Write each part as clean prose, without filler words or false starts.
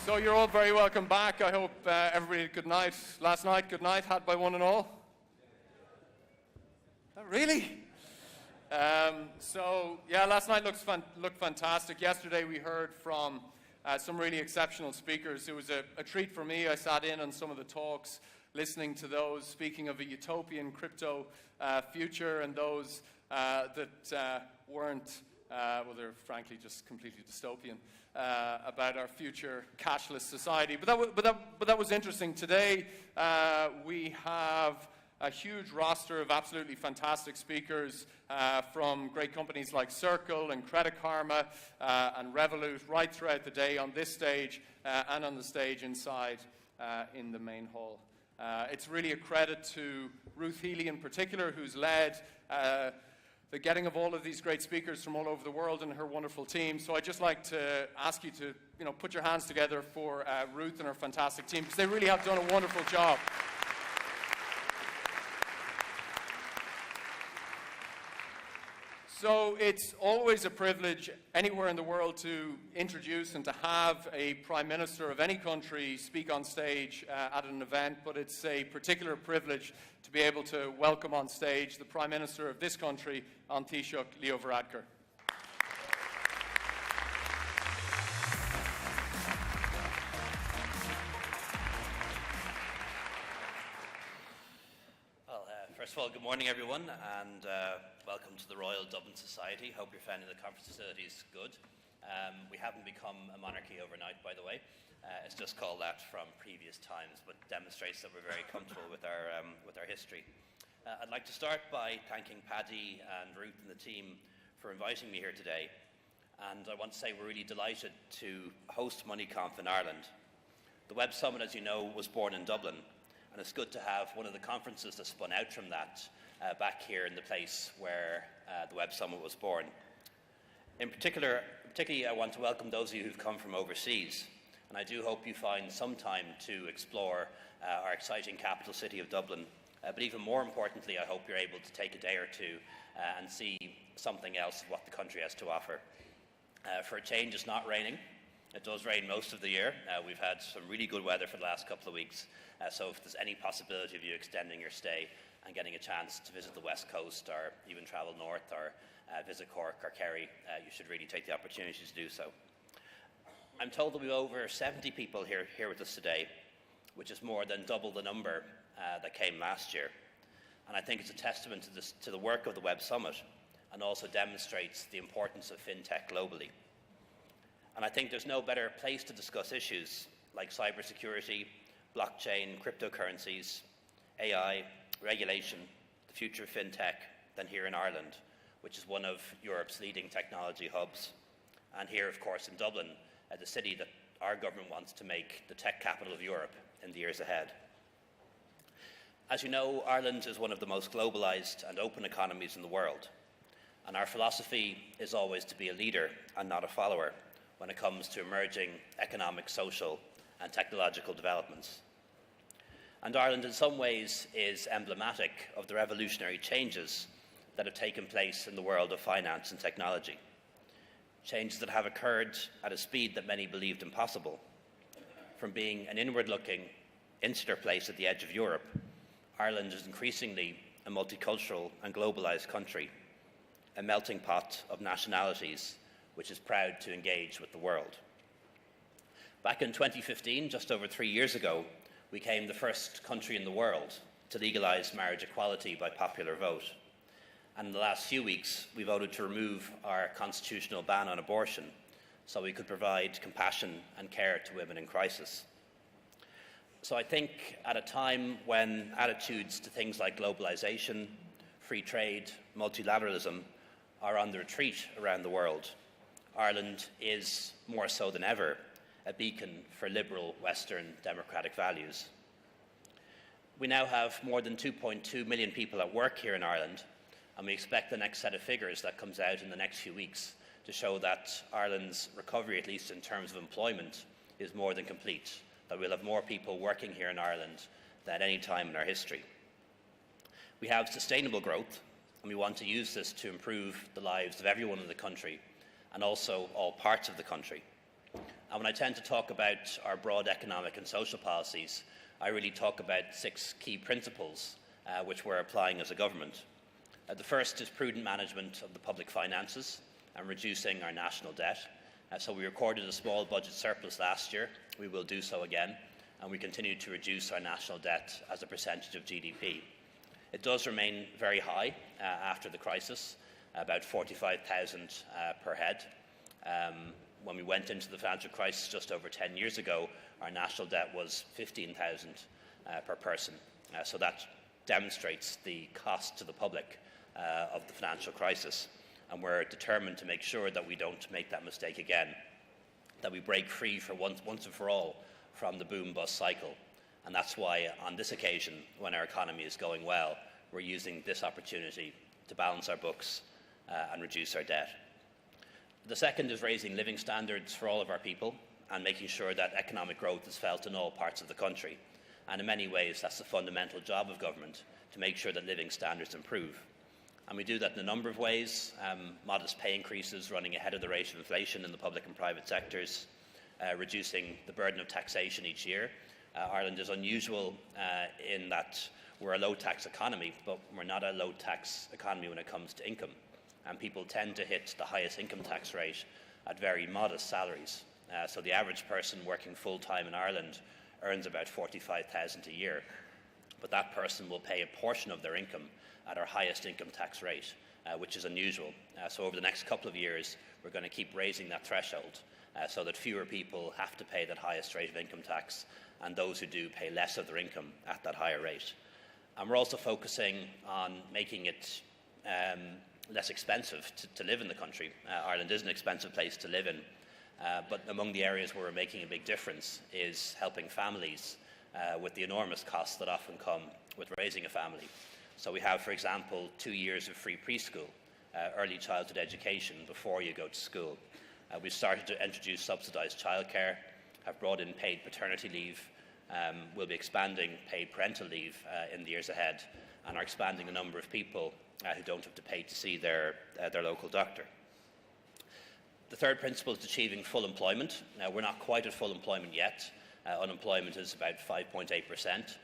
So you're all very welcome back. I hope everybody had a good night. Last night, good night, had by one and all. Oh, really? Last night looked fantastic. Yesterday we heard from some really exceptional speakers. It was a treat for me. I sat in on some of the talks, listening to those speaking of a utopian crypto future, and those that weren't, they're frankly just completely dystopian about our future cashless society. But that was interesting. Today we have a huge roster of absolutely fantastic speakers from great companies like Circle and Credit Karma and Revolut right throughout the day on this stage and on the stage inside in the main hall. It's really a credit to Ruth Healy in particular, who's led the getting of all of these great speakers from all over the world and her wonderful team. So I'd just like to ask you to put your hands together for Ruth and her fantastic team, because they really have done a wonderful job. So it's always a privilege anywhere in the world to introduce and to have a Prime Minister of any country speak on stage at an event, but it's a particular privilege to be able to welcome on stage the Prime Minister of this country, An Taoiseach Leo Varadkar. First of all, good morning everyone, and welcome to the Royal Dublin Society. Hope you're finding the conference facilities good. We haven't become a monarchy overnight, by the way. It's just called that from previous times, but demonstrates that we're very comfortable with our history. I'd like to start by thanking Paddy and Ruth and the team for inviting me here today. And I want to say we're really delighted to host MoneyConf in Ireland. The Web Summit, as you know, was born in Dublin. And it's good to have one of the conferences that spun out from that back here in the place where the Web Summit was born. Particularly, I want to welcome those of you who've come from overseas. And I do hope you find some time to explore our exciting capital city of Dublin. But even more importantly, I hope you're able to take a day or two and see something else of what the country has to offer. For a change, it's not raining. It does rain most of the year. We've had some really good weather for the last couple of weeks. So if there's any possibility of you extending your stay and getting a chance to visit the West Coast or even travel north or visit Cork or Kerry, you should really take the opportunity to do so. I'm told that we have over 70 people here with us today, which is more than double the number that came last year. And I think it's a testament to the work of the Web Summit, and also demonstrates the importance of fintech globally. And I think there's no better place to discuss issues like cybersecurity, blockchain, cryptocurrencies, AI, regulation, the future of fintech than here in Ireland, which is one of Europe's leading technology hubs. And here, of course, in Dublin, the city that our government wants to make the tech capital of Europe in the years ahead. As you know, Ireland is one of the most globalized and open economies in the world. And our philosophy is always to be a leader and not a follower when it comes to emerging economic, social, and technological developments. And Ireland in some ways is emblematic of the revolutionary changes that have taken place in the world of finance and technology. Changes that have occurred at a speed that many believed impossible. From being an inward-looking, insular place at the edge of Europe, Ireland is increasingly a multicultural and globalized country, a melting pot of nationalities which is proud to engage with the world. Back in 2015, just over 3 years ago, we became the first country in the world to legalize marriage equality by popular vote. And in the last few weeks, we voted to remove our constitutional ban on abortion so we could provide compassion and care to women in crisis. So I think at a time when attitudes to things like globalization, free trade, multilateralism are on the retreat around the world, Ireland is, more so than ever, a beacon for liberal Western democratic values. We now have more than 2.2 million people at work here in Ireland, and we expect the next set of figures that comes out in the next few weeks to show that Ireland's recovery, at least in terms of employment, is more than complete, that we'll have more people working here in Ireland than any time in our history. We have sustainable growth, and we want to use this to improve the lives of everyone in the country, and also all parts of the country. And when I tend to talk about our broad economic and social policies, I really talk about 6 key principles which we're applying as a government. The first is prudent management of the public finances and reducing our national debt. So we recorded a small budget surplus last year. We will do so again, and we continue to reduce our national debt as a percentage of GDP. It does remain very high after the crisis, about 45,000 per head. When we went into the financial crisis just over 10 years ago, our national debt was 15,000 per person. So that demonstrates the cost to the public of the financial crisis. And we're determined to make sure that we don't make that mistake again, that we break free for once and for all from the boom-bust cycle. And that's why on this occasion, when our economy is going well, we're using this opportunity to balance our books and reduce our debt. The second is raising living standards for all of our people and making sure that economic growth is felt in all parts of the country. And in many ways, that's the fundamental job of government, to make sure that living standards improve. And we do that in a number of ways: modest pay increases running ahead of the rate of inflation in the public and private sectors, reducing the burden of taxation each year. Ireland is unusual in that we're a low-tax economy, but we're not a low-tax economy when it comes to income. And people tend to hit the highest income tax rate at very modest salaries. So the average person working full-time in Ireland earns about 45,000 a year, but that person will pay a portion of their income at our highest income tax rate, which is unusual. So over the next couple of years, we're going to keep raising that threshold so that fewer people have to pay that highest rate of income tax, and those who do pay less of their income at that higher rate. And we're also focusing on making it less expensive to live in the country. Ireland is an expensive place to live in, but among the areas where we're making a big difference is helping families with the enormous costs that often come with raising a family. So we have, for example, 2 years of free preschool, early childhood education before you go to school. We've started to introduce subsidised childcare, have brought in paid paternity leave. We'll be expanding paid parental leave in the years ahead, and are expanding the number of people who don't have to pay to see their local doctor. The third principle is achieving full employment. Now, we're not quite at full employment yet. Unemployment is about 5.8%,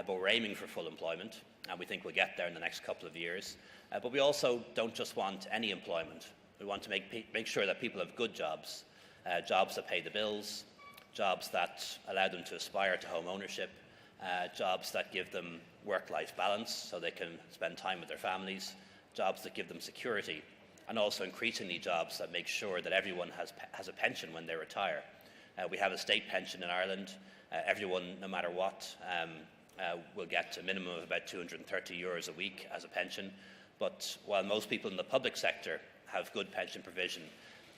but we're aiming for full employment, and we think we'll get there in the next couple of years. But we also don't just want any employment. We want to make sure that people have good jobs, jobs that pay the bills, jobs that allow them to aspire to home ownership, jobs that give them work-life balance so they can spend time with their families, jobs that give them security, and also increasingly jobs that make sure that everyone has a pension when they retire. We have a state pension in Ireland. Everyone, no matter what, will get a minimum of about €230 a week as a pension. But while most people in the public sector have good pension provision,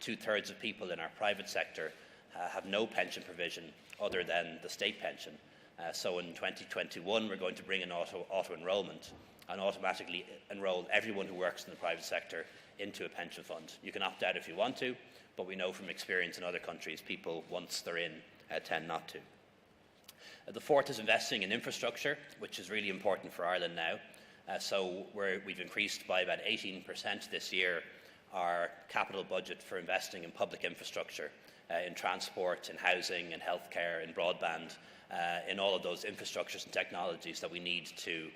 2/3 of people in our private sector have no pension provision other than the state pension. So in 2021, we're going to bring in auto-enrolment and automatically enrol everyone who works in the private sector into a pension fund. You can opt out if you want to, but we know from experience in other countries, people, once they're in, tend not to. The fourth is investing in infrastructure, which is really important for Ireland now. So we've increased by about 18% this year our capital budget for investing in public infrastructure, in transport, in housing, in healthcare, in broadband, in all of those infrastructures and technologies that we need to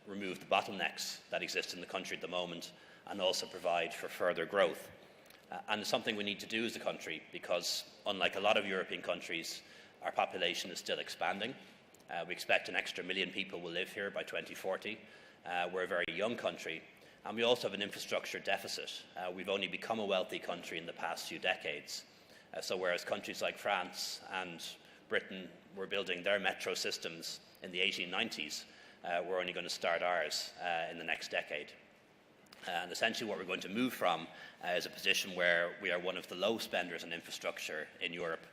remove the bottlenecks that exist in the country at the moment, and also provide for further growth. And it's something we need to do as a country, because unlike a lot of European countries, our population is still expanding. We expect an extra 1 million people will live here by 2040. We're a very young country, and we also have an infrastructure deficit. We've only become a wealthy country in the past few decades. So whereas countries like France and Britain were building their metro systems in the 1890s, we're only going to start ours in the next decade. And essentially what we're going to move from is a position where we are one of the low spenders on infrastructure in Europe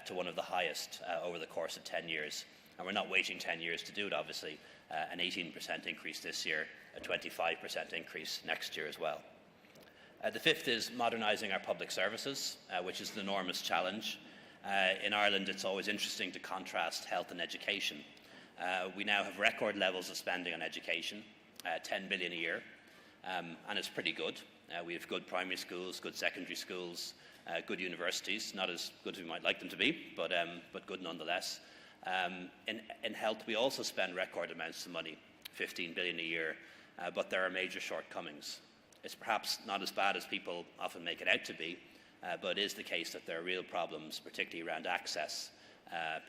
to one of the highest over the course of 10 years. And we're not waiting 10 years to do it, obviously. An 18% increase this year, a 25% increase next year as well. The fifth is modernising our public services, which is an enormous challenge. In Ireland, it's always interesting to contrast health and education. We now have record levels of spending on education, 10 billion a year, and it's pretty good. We have good primary schools, good secondary schools, good universities, not as good as we might like them to be, but good nonetheless. In health, we also spend record amounts of money, 15 billion a year, but there are major shortcomings. It's perhaps not as bad as people often make it out to be, but it is the case that there are real problems, particularly around access,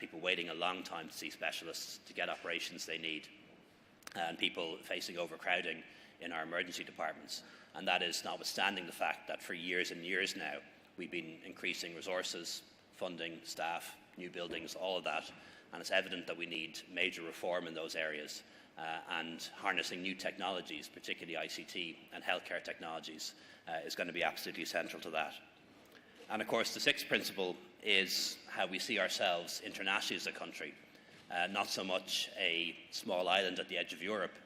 people waiting a long time to see specialists to get operations they need, and people facing overcrowding in our emergency departments. And that is notwithstanding the fact that for years and years now, we've been increasing resources, funding, staff, new buildings, all of that. And it's evident that we need major reform in those areas, and harnessing new technologies, particularly ICT and healthcare technologies, is going to be absolutely central to that. And of course, the sixth principle is how we see ourselves internationally as a country. Not so much a small island at the edge of Europe,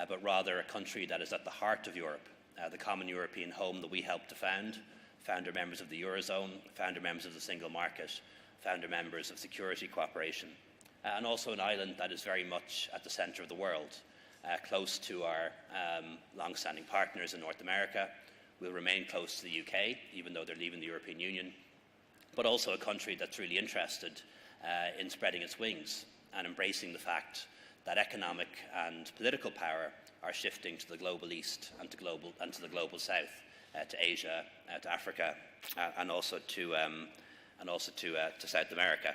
but rather a country that is at the heart of Europe, the common European home that we helped to found, founder members of the Eurozone, founder members of the single market, founder members of security cooperation, and also an island that is very much at the centre of the world, close to our long-standing partners in North America. We'll remain close to the UK, even though they're leaving the European Union, but also a country that's really interested in spreading its wings and embracing the fact that economic and political power are shifting to the global east and to the global south, to Asia, to Africa, and also to South America.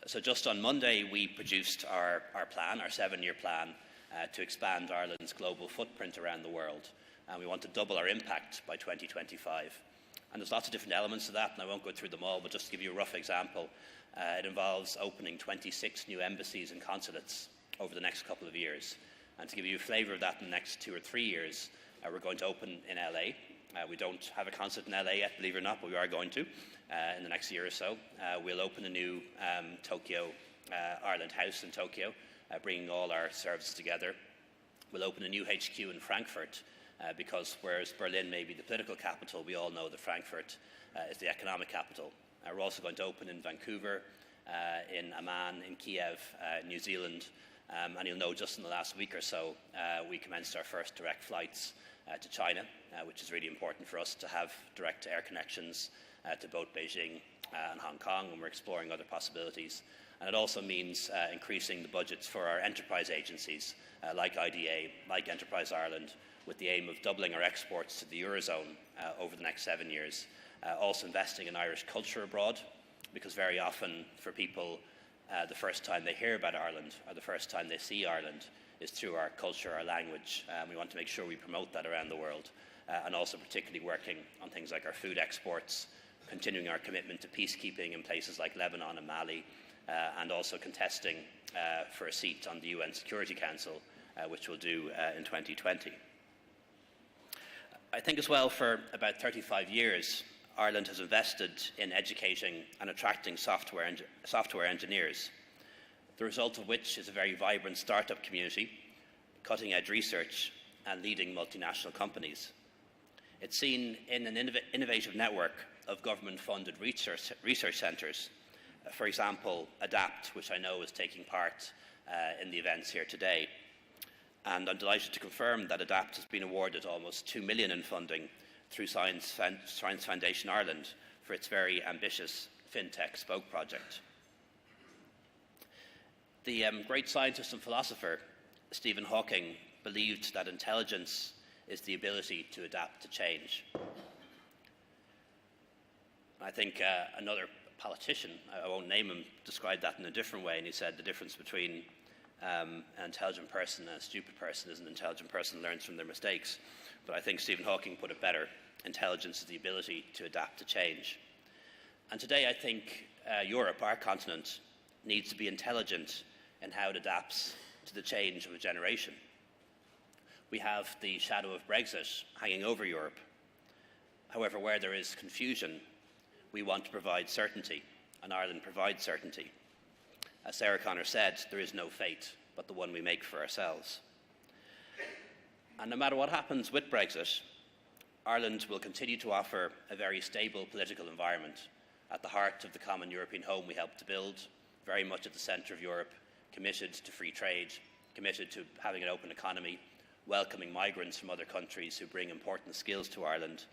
So just on Monday, we produced our plan, our 7-year plan, to expand Ireland's global footprint around the world, and we want to double our impact by 2025. And there's lots of different elements to that, and I won't go through them all, but just to give you a rough example, it involves opening 26 new embassies and consulates over the next couple of years. And to give you a flavour of that in the next 2 or 3 years, we're going to open in LA. We don't have a consulate in LA yet, believe it or not, but we are going to in the next year or so. We'll open a new Tokyo Ireland House in Tokyo, bringing all our services together. We'll open a new HQ in Frankfurt, because whereas Berlin may be the political capital, we all know that Frankfurt is the economic capital. We're also going to open in Vancouver, in Amman, in Kiev, New Zealand, and you'll know just in the last week or so, we commenced our first direct flights to China, which is really important for us to have direct air connections to both Beijing and Hong Kong, and we're exploring other possibilities. And it also means increasing the budgets for our enterprise agencies, like IDA, like Enterprise Ireland, with the aim of doubling our exports to the Eurozone over the next 7 years. Also investing in Irish culture abroad, because very often for people, the first time they hear about Ireland or the first time they see Ireland is through our culture, our language. We want to make sure we promote that around the world, and also particularly working on things like our food exports, continuing our commitment to peacekeeping in places like Lebanon and Mali, and also contesting for a seat on the UN Security Council, which we'll do in 2020. I think as well, for about 35 years, Ireland has invested in educating and attracting software engineers, the result of which is a very vibrant startup community, cutting-edge research, and leading multinational companies. It's seen in an innovative network of government-funded research centres. For example, ADAPT, which I know is taking part in the events here today. And I'm delighted to confirm that ADAPT has been awarded almost 2 million in funding through Science Foundation Ireland for its very ambitious FinTech Spoke project. The great scientist and philosopher Stephen Hawking believed that intelligence is the ability to adapt to change. I think another politician, I won't name him, described that in a different way, and he said the difference between an intelligent person and a stupid person is an intelligent person learns from their mistakes. But I think Stephen Hawking put it better. Intelligence is the ability to adapt to change. And today I think Europe, our continent, needs to be intelligent in how it adapts to the change of a generation. We have the shadow of Brexit hanging over Europe. However, where there is confusion, we want to provide certainty, and Ireland provides certainty. As Sarah Connor said, there is no fate but the one we make for ourselves. And no matter what happens with Brexit, Ireland will continue to offer a very stable political environment at the heart of the common European home we helped to build, very much at the centre of Europe, committed to free trade, committed to having an open economy, welcoming migrants from other countries who bring important skills to Ireland,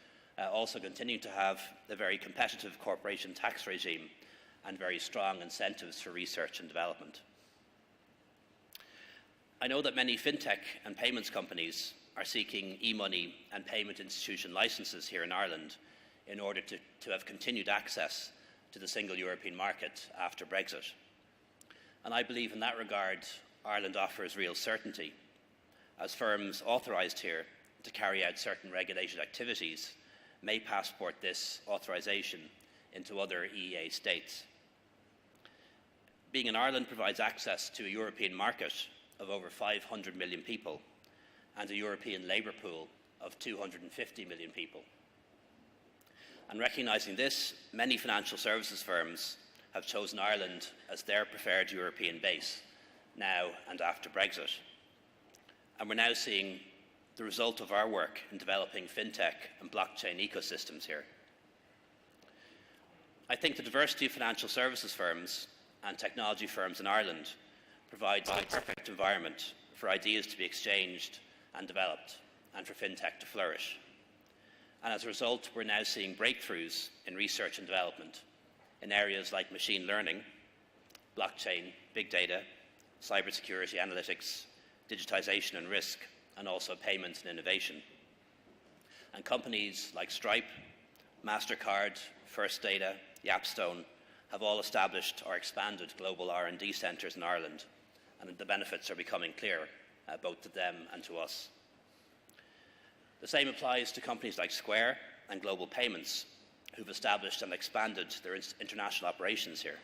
also continuing to have a very competitive corporation tax regime and very strong incentives for research and development. I know that many fintech and payments companies are seeking e-money and payment institution licenses here in Ireland in order to have continued access to the single European market after Brexit. And I believe in that regard, Ireland offers real certainty, as firms authorised here to carry out certain regulated activities may passport this authorisation into other EEA states. Being in Ireland provides access to a European market of over 500 million people and a European labour pool of 250 million people. And recognising this, many financial services firms have chosen Ireland as their preferred European base, now and after Brexit. And we're now seeing the result of our work in developing fintech and blockchain ecosystems here. I think the diversity of financial services firms and technology firms in Ireland provides a perfect environment for ideas to be exchanged and developed, and for fintech to flourish. And as a result, we're now seeing breakthroughs in research and development in areas like machine learning, blockchain, big data, cybersecurity analytics, digitization and risk, and also payments and innovation. And companies like Stripe, MasterCard, First Data, Yapstone have all established or expanded global R&D centres in Ireland, and the benefits are becoming clear, both to them and to us. The same applies to companies like Square and Global Payments, who've established and expanded their international operations here.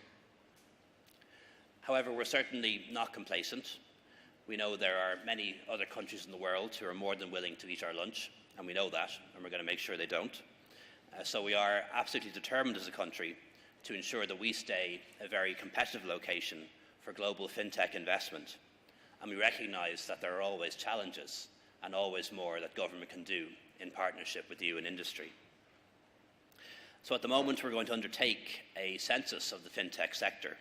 However, we're certainly not complacent. We know there are many other countries in the world who are more than willing to eat our lunch, and we know that, and we're going to make sure they don't. So we are absolutely determined as a country to ensure that we stay a very competitive location for global fintech investment. And we recognise that there are always challenges and always more that government can do in partnership with you and industry. So at the moment, we're going to undertake a census of the fintech sector.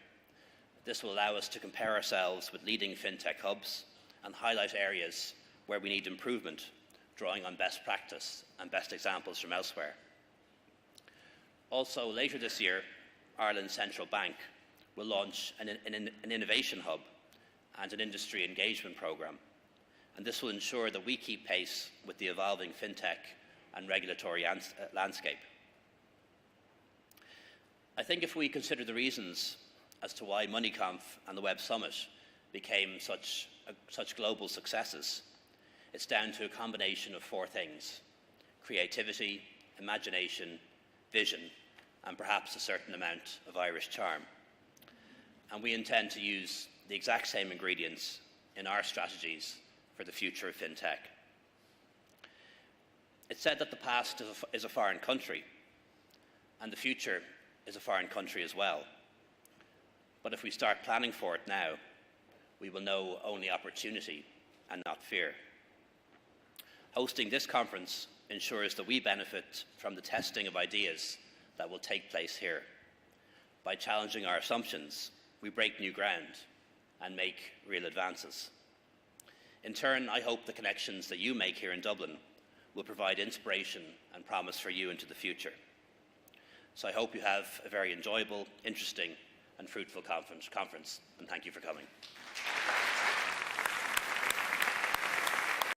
This will allow us to compare ourselves with leading fintech hubs and highlight areas where we need improvement, drawing on best practice and best examples from elsewhere. Also, later this year, Ireland's central bank will launch an innovation hub and an industry engagement programme. And this will ensure that we keep pace with the evolving fintech and regulatory landscape. I think if we consider the reasons as to why MoneyConf and the Web Summit became such global successes, it's down to a combination of four things: creativity, imagination, vision, and perhaps a certain amount of Irish charm. And we intend to use the exact same ingredients in our strategies for the future of fintech. It's said that the past is a foreign country, and the future is a foreign country as well. But if we start planning for it now, we will know only opportunity and not fear. Hosting this conference ensures that we benefit from the testing of ideas that will take place here. By challenging our assumptions, we break new ground and make real advances. In turn, I hope the connections that you make here in Dublin will provide inspiration and promise for you into the future. So I hope you have a very enjoyable, interesting and fruitful conference, and thank you for coming.